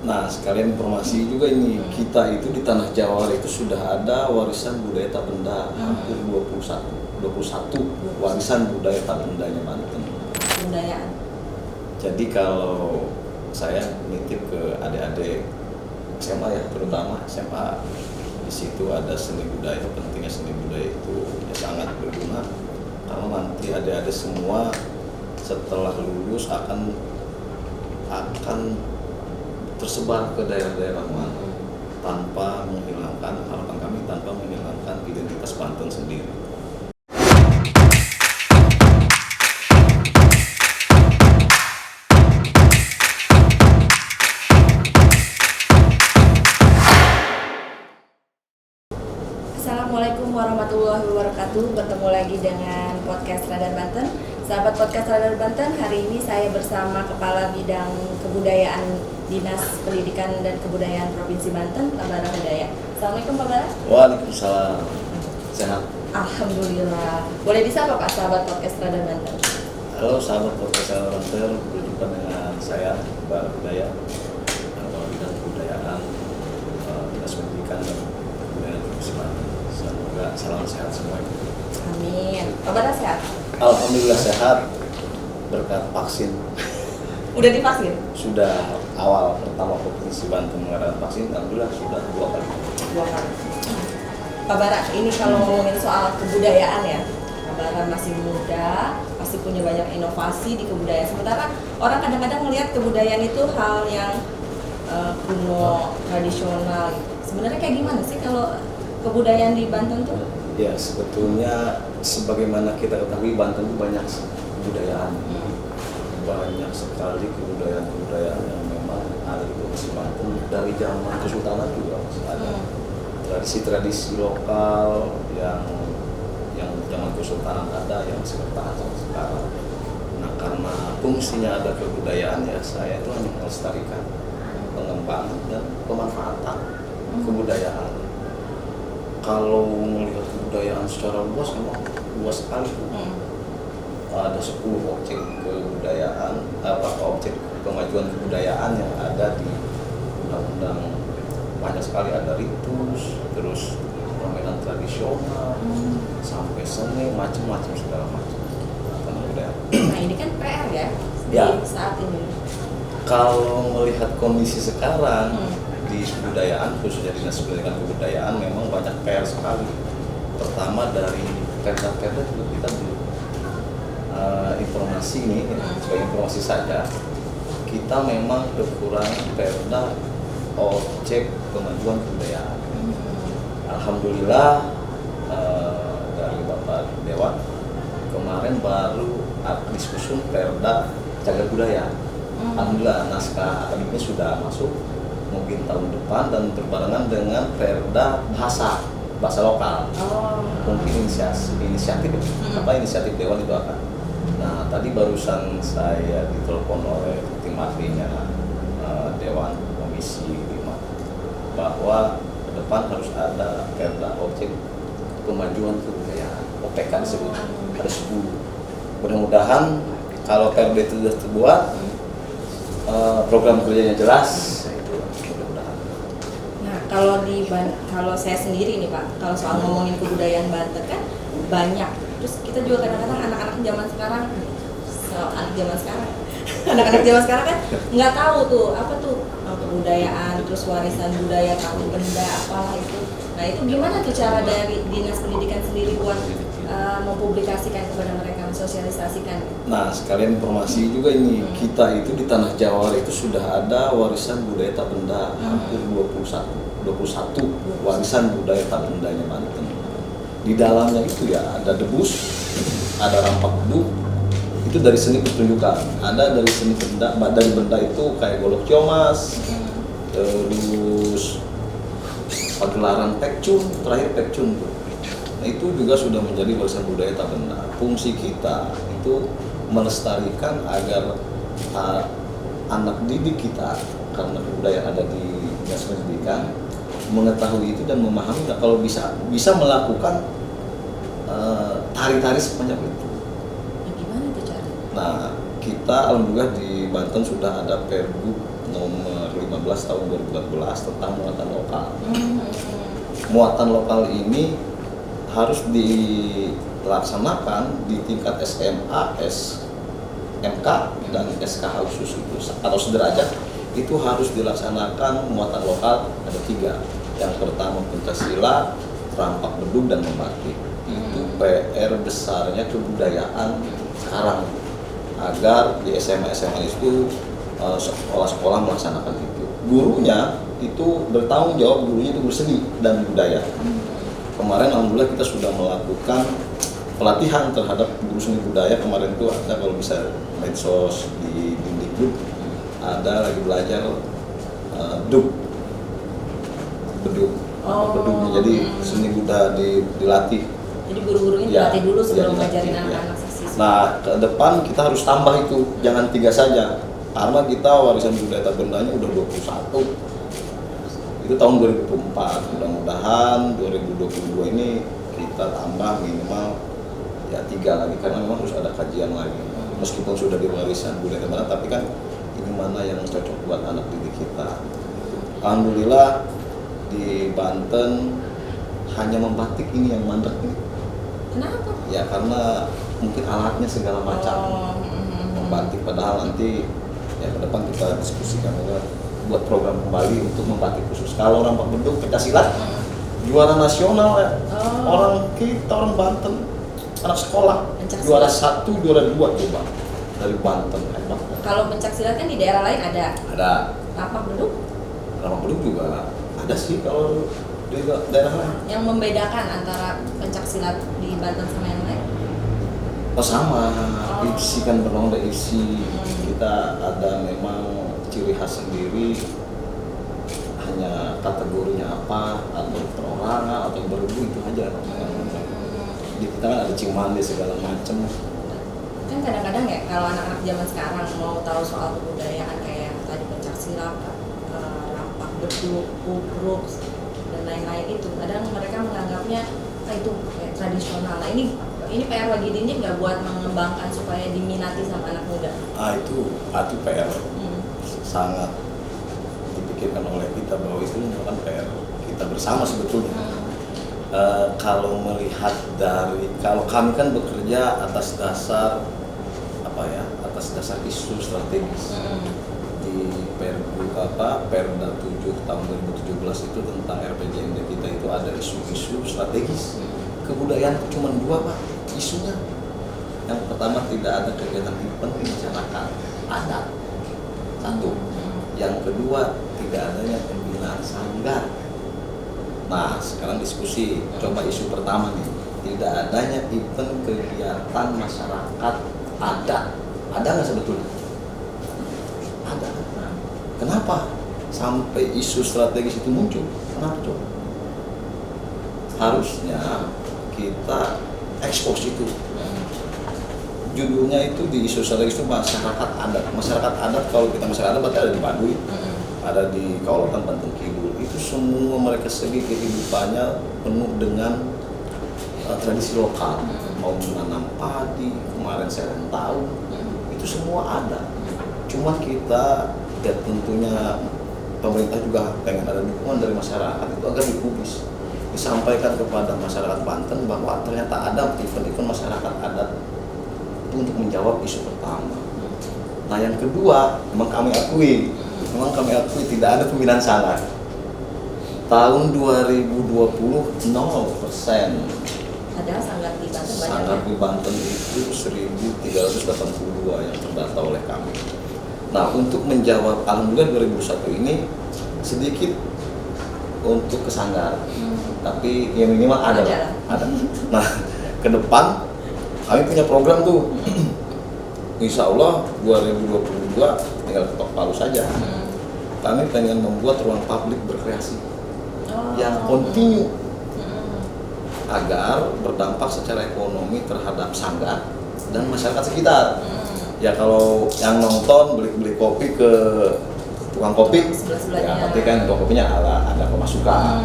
Nah, sekalian informasi juga ini, kita itu di Tanah Jawara itu sudah ada warisan budaya tak benda hampir 21 warisan budaya tak bendanya Banten. Kebudayaan. Jadi kalau saya nitip ke adik-adik SMA ya, terutama SMA, di situ ada seni budaya. Pentingnya seni budaya itu ya sangat berguna karena nanti adik-adik semua setelah lulus akan tersebar ke daerah-daerah mana tanpa menghilangkan, harapan kami tanpa menghilangkan identitas Banten sendiri. Assalamualaikum warahmatullahi wabarakatuh. Bertemu lagi dengan podcast Radar Banten. Sahabat podcast Radar Banten, hari ini saya bersama Kepala Bidang Kebudayaan Dinas Pendidikan dan Kebudayaan Provinsi Banten, Pak Bara Hidayat. Assalamualaikum Pak Bara. Waalaikumsalam. Sehat? Alhamdulillah. Boleh disapa Pak sahabat podcast Radar Banten? Halo sahabat podcast Radar Banten, berjumpa dengan saya Bara Hidayat, Kepala Bidang Kebudayaan Dinas Pendidikan dan Kebudayaan Provinsi Banten. Semoga salam sehat semuanya. Amin. Pak Bara sehat? Alhamdulillah sehat berkat vaksin. Udah divaksin? Sudah awal pertama Provinsi Banten mengadakan vaksin, alhamdulillah sudah 2 kali. 2 kali. Pak Bara, ini kalau ngomongin soal kebudayaan ya, Pak Bara masih muda, pasti punya banyak inovasi di kebudayaan. Sementara orang kadang-kadang melihat kebudayaan itu hal yang kuno, tradisional. Sebenarnya kayak gimana sih kalau kebudayaan di Banten tuh? Ya, sebetulnya sebagaimana kita ketahui Banten itu banyak kebudayaan. Banyak sekali kebudayaan yang memang ada di Provinsi Banten dari zaman Kesultanan juga masih ada. Tradisi-tradisi lokal yang zaman Kesultanan ada yang masih bertahan sampai sekarang. Nah, karena fungsinya ada kebudayaan ya, saya itu hanya melestarikan, pengembangan dan pemanfaatan kebudayaan. Kalau melihat kebudayaan secara luas memang luas sekali. Ada 10 objek kebudayaan, objek kemajuan kebudayaan yang ada di undang-undang. Banyak sekali, ada ritus, terus permainan tradisional, sampai seni, macam-macam segala macam. Nah ini kan PR ya, Ya. Di saat ini. Kalau melihat kondisi sekarang di kebudayaan, khususnya Dinas Pendidikan Kebudayaan, memang banyak PR sekali. Pertama dari perda-perda juga kita dulu. Informasi ini, sebagai informasi saja, kita memang kekurangan perda objek kemajuan kebudayaan. Alhamdulillah dari Bapak Dewan kemarin baru disusun perda cagar budaya. Alhamdulillah naskah akademiknya sudah masuk mungkin tahun depan dan berbarengan dengan perda bahasa lokal. Mungkin inisiatif Dewan itu akan. Nah, tadi barusan saya ditelepon oleh tim ahlinya Dewan Komisi 5 bahwa ke depan harus ada perda objek kemajuan kebudayaan, OPK disebut, ada 10. Mudah-mudahan kalau perda itu sudah terbuat, program kerjanya jelas, itu mudah-mudahan. Nah kalau saya sendiri nih Pak, kalau soal ngomongin kebudayaan Banten kan banyak. Terus kita juga kadang-kadang anak-anak zaman sekarang kan nggak tahu tuh apa tuh kebudayaan, terus warisan budaya, tahun benda, apalah itu. Nah itu gimana tuh cara dari Dinas Pendidikan sendiri buat mempublikasikan kepada mereka, mensosialisasikan? Nah, sekalian informasi juga ini, kita itu di Tanah Jawara itu sudah ada warisan budaya tak benda hampir 21 warisan budaya tak bendanya Banten. Di dalamnya itu ya ada debus, ada rampak beduk, itu dari seni pertunjukan, ada dari seni benda, dari benda itu kayak golok ciomas, terus pagelaran pekcun, terakhir pekcun tuh. Nah, itu juga sudah menjadi warisan budaya tak benda. Fungsi kita itu melestarikan agar anak didik kita, karena kebudayaan ada di Dinas Pendidikan, mengetahui itu dan memahami. Kalau bisa melakukan tari-tari sepanjang itu. Nah, gimana itu cara? Nah, kita alhamdulillah di Banten sudah ada Pergub nomor 15 15 tahun 2014 tentang muatan lokal. Muatan lokal ini harus dilaksanakan di tingkat SMA, SMK, dan SKH khusus itu atau sederajat. Itu harus dilaksanakan muatan lokal ada 3. Yang pertama Pancasila, rampak bedug, dan membatik. Itu PR besarnya kebudayaan sekarang agar di SMA itu sekolah-sekolah melaksanakan itu. Gurunya itu bertanggung jawab, gurunya itu berseni dan budaya. Kemarin alhamdulillah kita sudah melakukan pelatihan terhadap guru seni budaya. Kemarin itu ada, kalau bisa medsos di Dindikduk, ada lagi belajar bedug. Jadi seni budaya dilatih. Jadi guru-gurunya dilatih dulu sebelum ngajarin anak-anak siswa. Nah, ke depan kita harus tambah itu, jangan 3 saja. Karena kita warisan budaya tak bendanya udah 21. Itu tahun 2004. Mudah-mudahan 2022 ini kita tambah minimal ya 3 lagi, karena memang harus ada kajian lagi. Meskipun sudah di warisan budaya tak benda, tapi kan ini mana yang cocok buat anak didik kita. Alhamdulillah di Banten hanya membatik ini yang mandek nih. Kenapa? Ya karena mungkin alatnya segala macam. Membatik, padahal nanti ya ke depan kita diskusikan juga buat program kembali untuk membatik khusus. Kalau orang Pak Bedug Pencaksilat juara nasional ya. Orang kita, orang Banten, anak sekolah juara 1, juara 2 coba dari Banten. Kalau pencaksilat kan di daerah lain ada. Ada. Rampak bedug? Rampak bedug juga ada sih kalau di daerah lain. Yang membedakan antara pencaksilat di Banten sama yang lain? Oh sama, isi kan bernomor isi. Kita ada memang ciri khas sendiri, hanya kategorinya apa, atau perorangan, atau bergu, itu aja. Di kita kan ada cimande segala macam. Kan kadang-kadang ya kalau anak-anak zaman sekarang mau tahu soal kebudayaan kayak tadi pencaksilat, rampak bedug, ukruk, dan lain-lain itu, kadang mereka menganggapnya itu kayak tradisional. Nah ini PR bagi Dindik nggak buat mengembangkan supaya diminati sama anak muda? Itu PR sangat dipikirkan oleh kita, bahwa itu merupakan PR kita bersama sebetulnya. Kalau melihat kalau kami kan bekerja atas dasar isu strategis. Di Perda 7 tahun 2017 itu tentang RPJMD kita itu ada isu-isu strategis. Kebudayaan itu cuma 2 Pak isunya. Yang pertama, tidak ada kegiatan event di masyarakat adat. 1. Yang kedua, tidak adanya pembinaan sanggar. Nah, sekarang diskusi, coba isu pertama nih, tidak adanya event kegiatan masyarakat adat. Ada nggak sebetulnya? Ada. Kenapa sampai isu strategis itu muncul? Kenapa coba? Harusnya kita ekspos itu. Judulnya itu di isu strategis itu masyarakat adat. Masyarakat adat, kalau kita masyarakat adat berarti ada di Baduy, ada di Kaulatan Banten Kidul. Itu semua mereka segi kehidupannya penuh dengan tradisi lokal. Mau menanam padi, kemarin serentakun, itu semua ada. Cuma kita ya tentunya pemerintah juga pengen ada dukungan dari masyarakat itu agar dipublis, disampaikan kepada masyarakat Banten bahwa ternyata ada event-event masyarakat adat itu untuk menjawab isu pertama. Nah yang kedua, memang kami akui tidak ada pembinaan sanggar. Tahun 2020 0%. Padahal sanggar di Banten banyak. Sanggar di Banten itu 1.382 yang terdata oleh kami. Nah untuk menjawab, alhamdulillah 2021 ini sedikit untuk ke sanggar, tapi yang minimal ada. Nah ke depan kami punya program tuh. Insya Allah 2022 tinggal ketok palu saja. Kami pengen membuat ruang publik berkreasi yang kontinu agar berdampak secara ekonomi terhadap sanggar dan masyarakat sekitar. Ya kalau yang nonton beli kopi ke tukang kopi, ya berarti kan tukang kopinya ada pemasukan.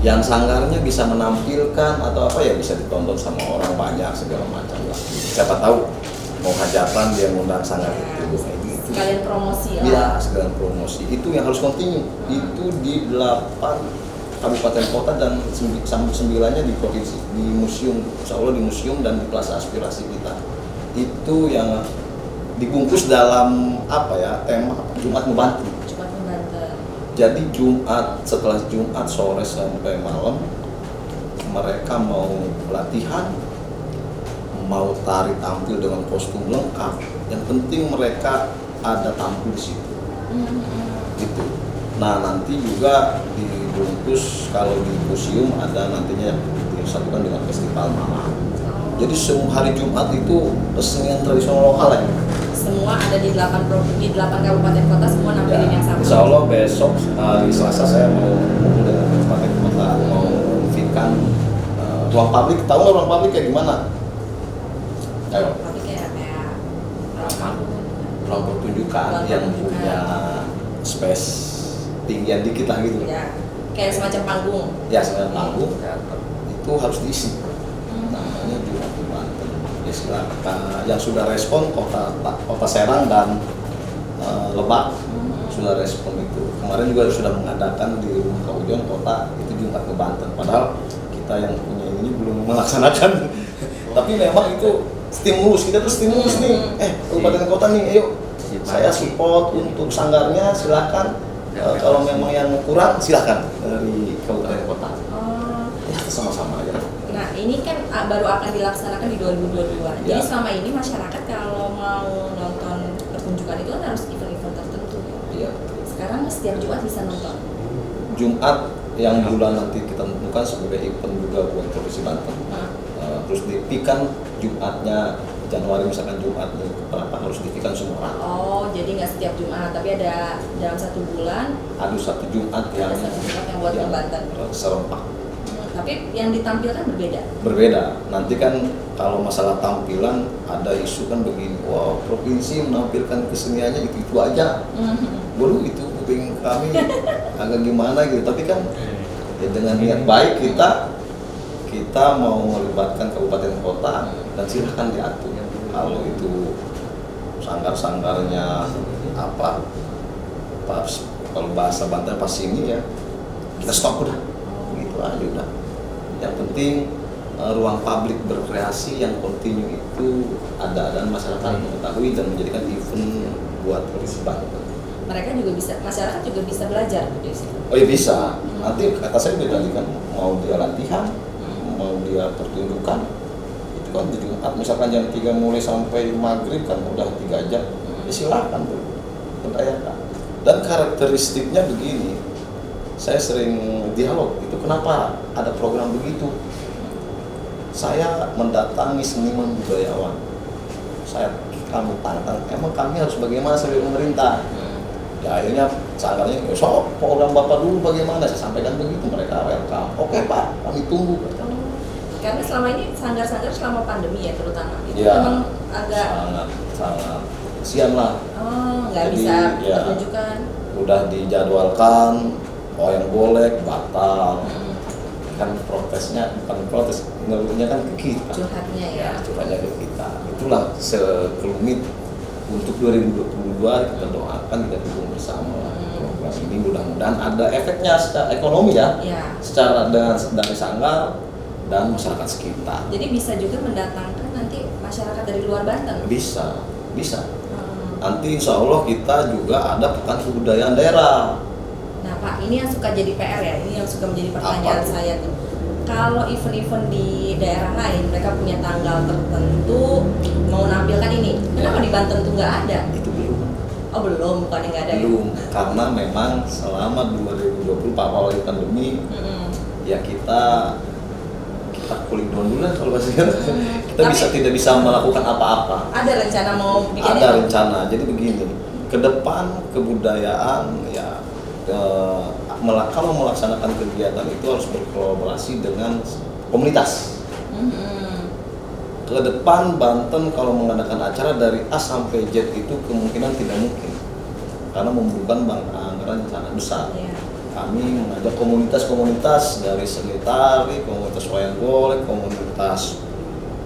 Yang sanggarnya bisa menampilkan atau apa ya bisa ditonton sama orang banyak segala macam lah. Siapa tahu mau hajatan dia ngundang sanggar itu kayak gitu. sekalian promosi lah. Ya, sekalian promosi. Itu yang harus kontinu. Itu di 8 kabupaten kota dan 9-nya di provinsi, di museum, insya Allah di museum dan di plaza aspirasi kita. Itu yang dibungkus dalam tema Jumat Membantu. Jumat Membantu. Jadi setelah Jumat sore sampai malam mereka mau latihan, mau tari tampil dengan kostum lengkap. Yang penting mereka ada tampil di situ. Gitu. Nah, nanti juga dibungkus kalau di museum ada nantinya disatukan dengan festival malam. Jadi semua hari Jumat itu kesenian tradisional lokal lagi. Semua ada di 8 kabupaten kota, semua nampilin yang sama. Insya Allah besok di Selasa saya mau ngumpul dengan kabupaten kota, mau memfikan ruang publik. Tahu nggak ruang publik kayak gimana? Ayo. Tapi kayak Ruang pertunjukan Ruang yang pertunjukan. punya space tinggian dikit lah gitu. ya, kayak semacam panggung. Ya, sebenarnya panggung itu harus diisi. Namanya Jumat Banten. Ya silakan. Yang sudah respon kota Serang dan Lebak sudah respon itu. Kemarin juga sudah mengadakan di Rumah Kaujon kota itu Jumat Banten. Padahal kita yang punya ini belum melaksanakan. Tapi memang itu stimulus, kita tuh stimulus nih. Kabupaten kota nih, ayo. Saya support untuk sanggarnya, silakan. Kalau memang yang kurang, silakan dari kabupaten kota. Ya, sama-sama aja. Nah, ini kan baru akan dilaksanakan di 2022. Ya. Jadi selama ini masyarakat kalau mau nonton pertunjukan itu kan harus event-event tertentu. Iya. Sekarang setiap Jumat bisa nonton. Jumat yang bulan nanti kita tentukan sebagai event juga buat Provinsi Banten. Terus dipikan Jumatnya Januari misalkan Jumat berapa harus dipikan semua orang. Oh, jadi nggak setiap Jumat, tapi ada dalam 1 bulan. Ada satu Jumat Ada satu Jumat yang buat Banten. Serempak. Tapi yang ditampilkan berbeda. Berbeda. Nanti kan kalau masalah tampilan ada isu kan begini, wah provinsi menampilkan keseniannya itu aja. Baru itu kuping kami agak gimana gitu. Tapi kan ya dengan niat baik kita mau melibatkan kabupaten kota dan silahkan diatur. Kalau itu sanggar-sanggarnya kalau bahasa Banten pas ini ya kita stop udah. Gitu aja udah. Yang penting ruang publik berkreasi yang kontinu itu ada dan masyarakat mengetahui dan menjadikan event buat Provinsi Banten. Mereka juga bisa, masyarakat juga bisa belajar di situ. Oh ya bisa. Nanti kata saya beda kan mau dia latihan, mau dia pertunjukan. Itu kan di Jumat misalkan jam 3 mulai sampai maghrib kan udah 3 jam. Ya silakan tuh. Berdayakan. Dan karakteristiknya begini. Saya sering dialog, itu kenapa ada program begitu? Saya mendatangi seniman budayawan. Kami tantang, emang kami harus bagaimana sebagai pemerintah? Ya akhirnya sanggarnya, so program Bapak dulu bagaimana? Saya sampaikan begitu, mereka welcome. Oke Pak, kami tunggu. Karena selama ini sanggar-sanggar selama pandemi ya terutama itu Ya, memang agak sangat kesian lah. Nggak Jadi, bisa ya, pertunjukan. Udah dijadwalkan, yang boleh batal. Kan protesnya bukan protes, ngeluhnya kan ke kita. Curhatnya ya. Curhatnya ke kita. Itulah sekelumit untuk 2022 kita doakan, kita dukung bersama program ini, mudah-mudahan ada efeknya secara ekonomi ya. Secara dari sanggar dan masyarakat sekitar. Jadi bisa juga mendatangkan nanti masyarakat dari luar Banten. Bisa. Nanti insya Allah kita juga ada pekan kebudayaan daerah. Nah Pak, ini yang suka jadi PR ya, ini yang suka menjadi pertanyaan saya tuh. Kalau event-event di daerah lain, mereka punya tanggal tertentu mau nampilkan ini. Kenapa di Banten tuh nggak ada? Itu belum. Oh belum, bukannya nggak ada Belum, karena memang selama 2020 awal pandemi, ya kita cooling down dulu lah kalau bahasanya. Kita tidak bisa melakukan apa-apa. Ada rencana mau bikin Ada rencana. Jadi begini, ke depan kebudayaan ya kalau melaksanakan kegiatan itu harus berkolaborasi dengan komunitas. Ke depan Banten kalau mengadakan acara dari A sampai Z itu kemungkinan tidak mungkin karena membutuhkan anggaran yang sangat besar. Kami mengajak komunitas-komunitas dari seni tari, komunitas wayang golek, komunitas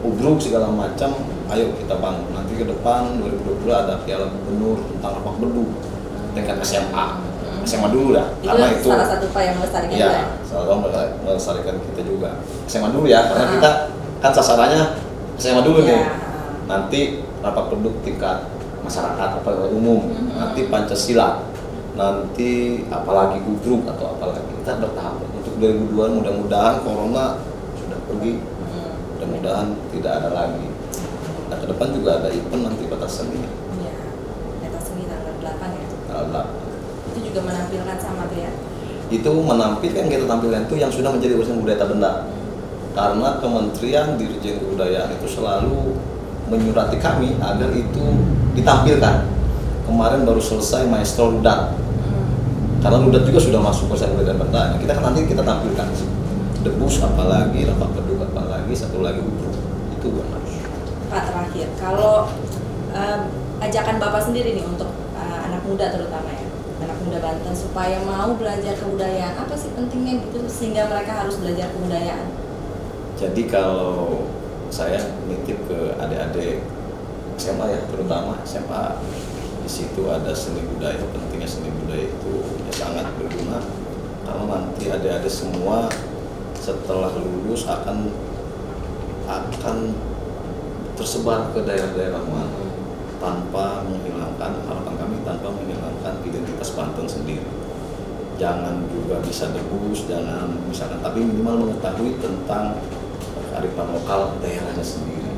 ubruk segala macam ayo kita bangun. Nanti ke depan 2020 ada Piala Gubernur tentang Lapak Bedu tingkat SMA. SMA dulu ya, karena itu salah satu upaya melestarikan juga. ya, salah melestarikan kita juga. SMA dulu ya, karena kita kan sasarannya SMA dulu nih. Nanti Lapak Bedu tingkat masyarakat apa umum, nanti Pancasila, nanti apalagi gudruk atau apalagi, kita bertahap. Untuk 2002 mudah-mudahan corona sudah pergi, mudah-mudahan tidak ada lagi. Nah ke depan juga ada event nanti batas seni. Iya, batas seni tanggal 8 ya. Tanggal 8. Itu juga menampilkan sama tuh ya. Itu menampilkan, kita tampilkan itu yang sudah menjadi urusan budaya tak benda. Karena Kementerian Dirjen Kebudayaan itu selalu menyurati kami agar itu ditampilkan. Kemarin baru selesai Maestro Ludat. Karena Ludat juga sudah masuk urusan budaya tak benda. Nah, kita kan nanti kita tampilkan debus apalagi, Lapak Bedu apalagi, satu lagi gudruk. Itu harus. Pak terakhir, kalau ajakan Bapak sendiri nih untuk anak muda terutama ya, anak muda Banten supaya mau belajar kebudayaan, apa sih pentingnya gitu sehingga mereka harus belajar kebudayaan? Jadi kalau saya nitip ke adik-adik SMA ya, terutama SMA, di situ ada seni budaya. Pentingnya seni budaya itu ya sangat berguna karena nanti adik-adik semua setelah lulus akan tersebar ke daerah-daerah mana tanpa menghilangkan, harapan kami tanpa menghilangkan identitas Banten sendiri. Jangan juga bisa debus, jangan misalkan, tapi minimal mengetahui tentang kearifan lokal daerahnya sendiri.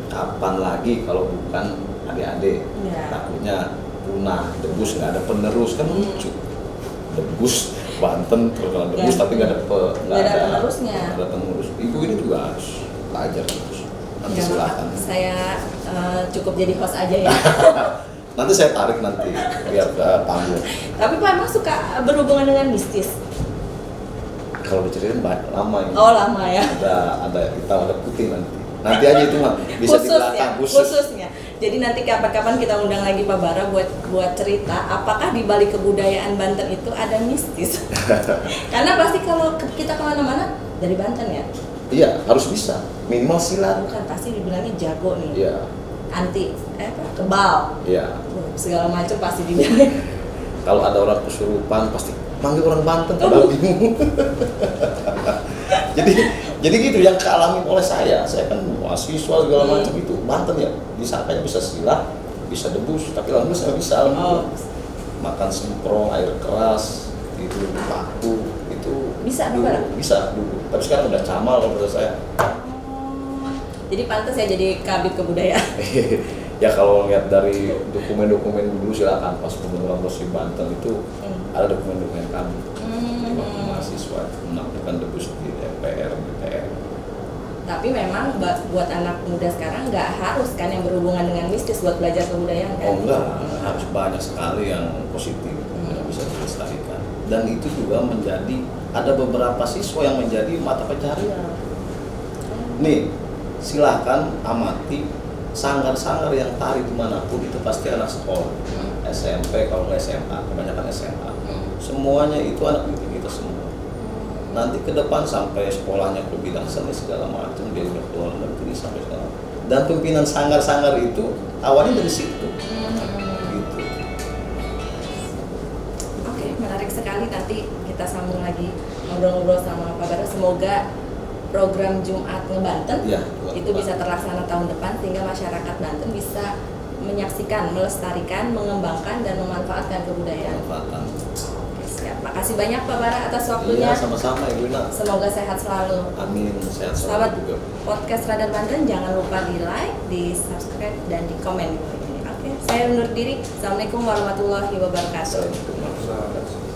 Kapan lagi kalau bukan adik-adik, takutnya punah, debus nggak ada penerus, kan lucu. Debus Banten terkenal debus tapi nggak ada penerusnya. Nggak ada penerus. Ibu ini juga harus belajar terus. Nanti silakan. Saya cukup jadi host aja ya. Nanti saya tarik nanti biar ke panggung. Tapi Pak emang suka berhubungan dengan mistis? Kalau diceritain lama ini. Oh lama ya. Ada hitam ada putih nanti. Nanti aja itu mah bisa di belakang khususnya. Jadi nanti kapan-kapan kita undang lagi Pak Bara buat cerita apakah di balik kebudayaan Banten itu ada mistis. Karena pasti kalau kita kemana-mana dari Banten ya. Iya, harus bisa. Minimal silat. Bukan, pasti dibilangnya jago nih. Iya. Anti kebal. Iya. Segala macam pasti dibilangnya. Kalau ada orang kesurupan pasti manggil orang Banten, pada bingung. Jadi gitu yang kealami oleh saya kan mahasiswa segala macam itu Banten ya, disangkanya bisa silat, bisa debus, tapi lalu saya bisa makan semprong, air keras, itu paku, itu bisa dulu, bisa dulu. Tapi sekarang udah camal kalau menurut saya. Jadi pantas ya jadi kabit kebudayaan. Ya kalau lihat dari dokumen-dokumen dulu silakan pas pembentukan Provinsi Banten itu ada dokumen-dokumen kami waktu mahasiswa melakukan debus di DPR, DPR. Tapi memang buat anak muda sekarang nggak harus kan yang berhubungan dengan mistis buat belajar kebudayaan kan? Oh enggak, harus banyak sekali yang positif yang bisa dilestarikan. Dan itu juga menjadi ada beberapa siswa yang menjadi mata pencaharian. Nih, silahkan amati sanggar-sanggar yang tari dimanapun itu pasti anak sekolah, SMP kalau nggak SMA, kebanyakan SMA. Semuanya itu anak didik kita semua. Nanti ke depan sampai sekolahnya ke bidang seni segala macam dia udah keluar negeri sampai sekarang. Dan pimpinan sanggar-sanggar itu awalnya dari situ. Gitu. Oke, menarik sekali. Nanti kita sambung lagi ngobrol-ngobrol sama Pak Bara. Semoga program Jumat Ngebanten itu bisa terlaksana tahun depan sehingga masyarakat Banten bisa menyaksikan, melestarikan, mengembangkan dan memanfaatkan kebudayaan. Oke, siap. Makasih banyak Pak Bara atas waktunya. Iya, sama-sama Ibu Ina. Semoga sehat selalu. Amin, sehat Sahabat selalu juga. Podcast Radar Banten jangan lupa di like, di subscribe dan di komen di bawah ini. Oke, saya undur diri. Assalamualaikum warahmatullahi wabarakatuh. Assalamualaikum warahmatullahi wabarakatuh.